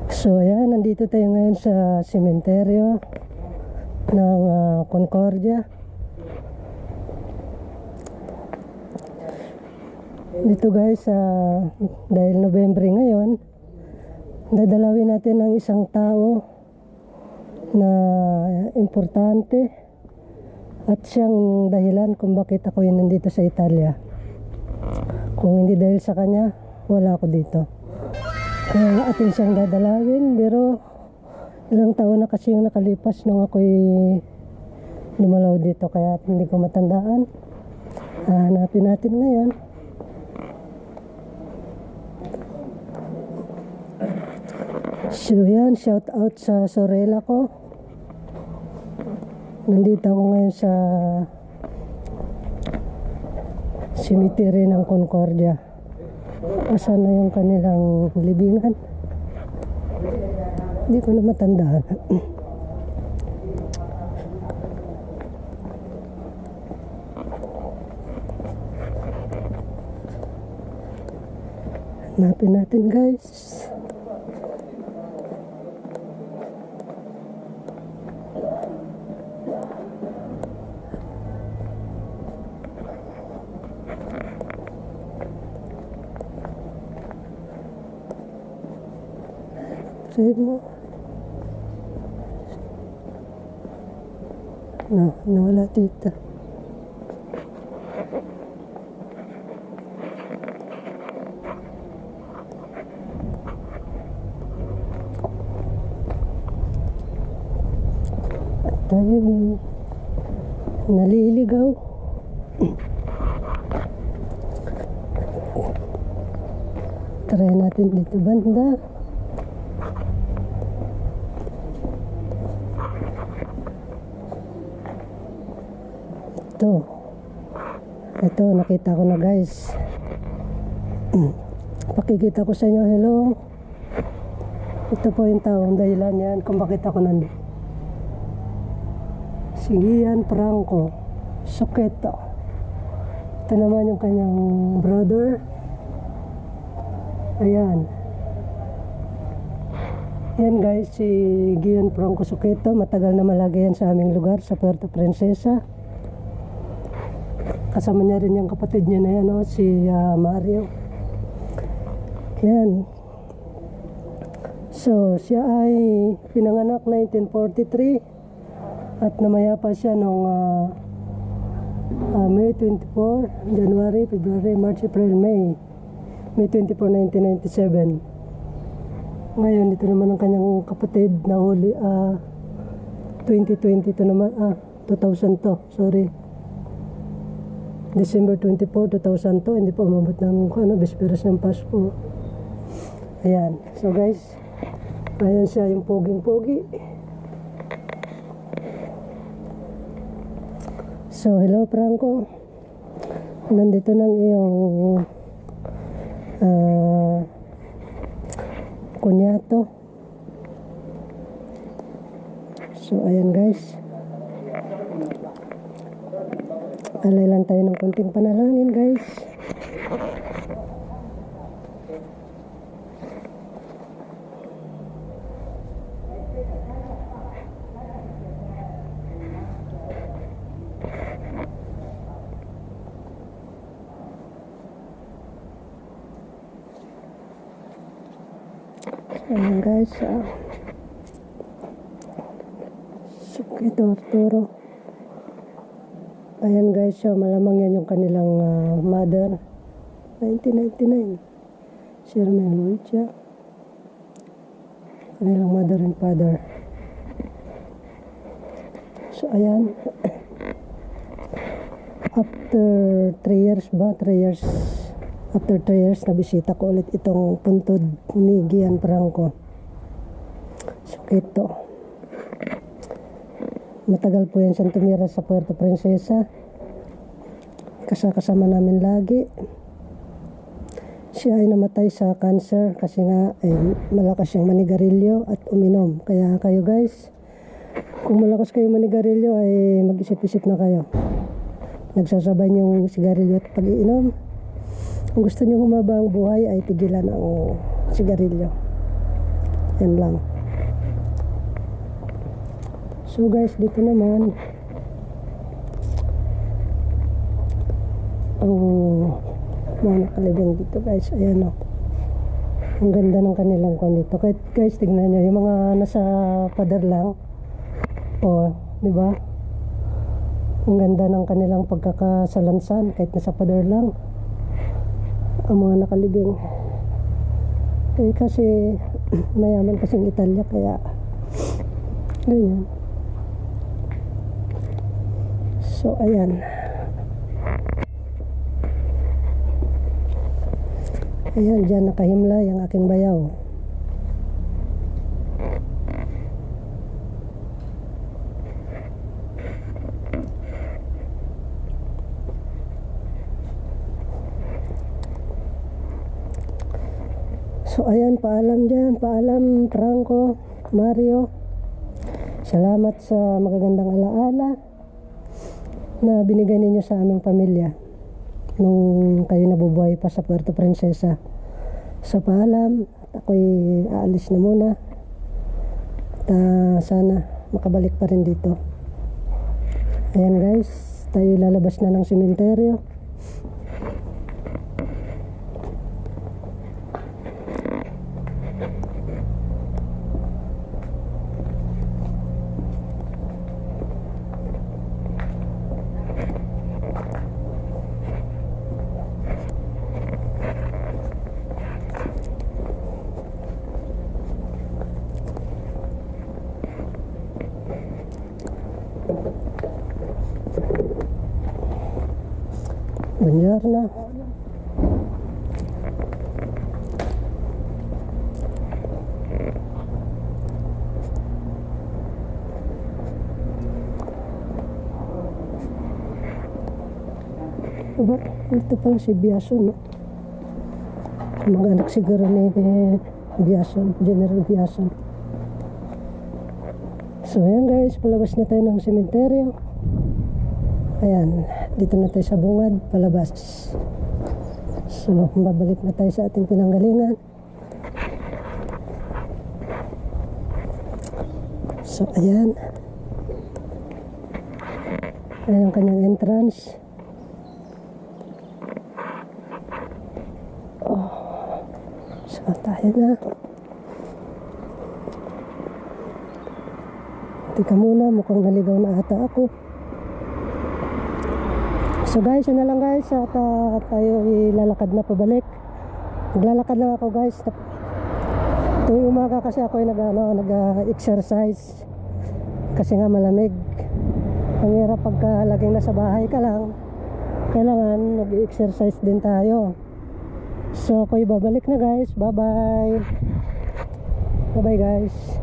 So ayan, nandito tayo ngayon sa sementeryo ng Concordia. Dito guys, dahil Nobyembre ngayon, dadalawin natin ang isang tao na importante at siyang dahilan kung bakit ako yun nandito sa Italia. Kung hindi dahil sa kanya, wala ako dito. Kaya atin siyang dadalawin, pero ilang taon na kasi yung nakalipas nung ako'y dumalaw dito, kaya hindi ko matandaan. Hanapin natin ngayon. So yan, shout out sa sorella ko. Nandito ako ngayon sa cemetery ng Concordia. Asan na yung kanilang libingan? Hindi ko na matandaan. Hanapin natin guys. Trade mo. No, nawala dito. At tayo naliligaw. Try natin dito banda. Ito, nakita ko na guys. Pakikita ko sa inyo, hello. Ito po yung taong dahilan yan kung bakit ako nandito. Si Gianfranco Suchetto. Ito naman yung kanyang brother. Ayan. Yan guys, si Gianfranco Suchetto. Matagal na malagi yan sa aming lugar, sa Puerto Princesa. Kasama niya rin yung kapatid niya na yan, si Mario. Yan. So, siya ay pinanganak 1943 at namayapa siya noong May 24, January, February, March, April, May 24, 1997. Ngayon, ito naman ang kanyang kapatid na huli, 2020 to naman, 2000 to, sorry. December 24, 2002, hindi pa umabot ng bisperas ng Pasko. Ayan. So guys, ayan siya yung poging-pogi. So hello Franco. Nandito ng iyong kunyato. So ayan guys. Alay lang tayo ng konting panalangin guys. Ayan guys, Suchetto Arturo. Ayan guys, malamang yan yung kanilang mother. 1999. Sherman Luicha. Kanilang mother and father. So ayan. After 3 years ba? 3 years. After 3 years, nabisita ko ulit itong puntod ni Gianfranco Suchetto. Matagal po yan siyang tumira sa Puerto Princesa. Kasama namin lagi. Siya ay namatay sa cancer kasi nga malakas siyang manigarilyo at uminom. Kaya kayo guys, kung malakas kayo manigarilyo ay mag-isip-isip na kayo. Nagsasabay yung sigarilyo at pag-iinom. Kung gusto nyo humaba ang buhay ay tigilan ang sigarilyo. Yan lang. So guys, dito naman ang mga nakalibing dito guys. Ayan o. Ang ganda ng kanilang kwan dito. Kahit guys, tignan nyo yung mga nasa pader lang. O, di ba? Ang ganda ng kanilang pagkakasalansan kahit nasa pader lang. Ang mga nakalibing. Eh kasi mayaman kasing Italia kaya ganyan. So ayan. Ayan, dyan nakahimlay ang aking bayaw. So ayan, paalam dyan, paalam Franco, Mario. Salamat sa magagandang alaala na binigay ninyo sa aming pamilya nung kayo nabubuhay pa sa Puerto Princesa. So paalam, ako'y aalis na muna at sana makabalik pa rin dito. Ayan guys, tayo lalabas na ng sementeryo. Buongiorno. Diba? Ito pala si Biaso, no? Mag-anak siguro ni Biaso, General Biaso. So ayan guys, palabas na tayo ng sementeryo. Ayan, dito na tayo sa bungad, palabas. So, babalik na tayo sa ating pinanggalingan. So, ayan. Ayan ang kanyang entrance. Oh. So, tayo na. Tika muna, mukhang naligaw na ata ako. So guys, yun na lang guys, at tayo ilalakad na pabalik. Naglalakad lang ako guys. Tuwing umaga kasi ako ay nag-exercise kasi nga malamig. Ang hirap pagka laging nasa bahay ka lang, kailangan nag-exercise din tayo. So ako'y babalik na guys. Bye bye. Bye bye guys.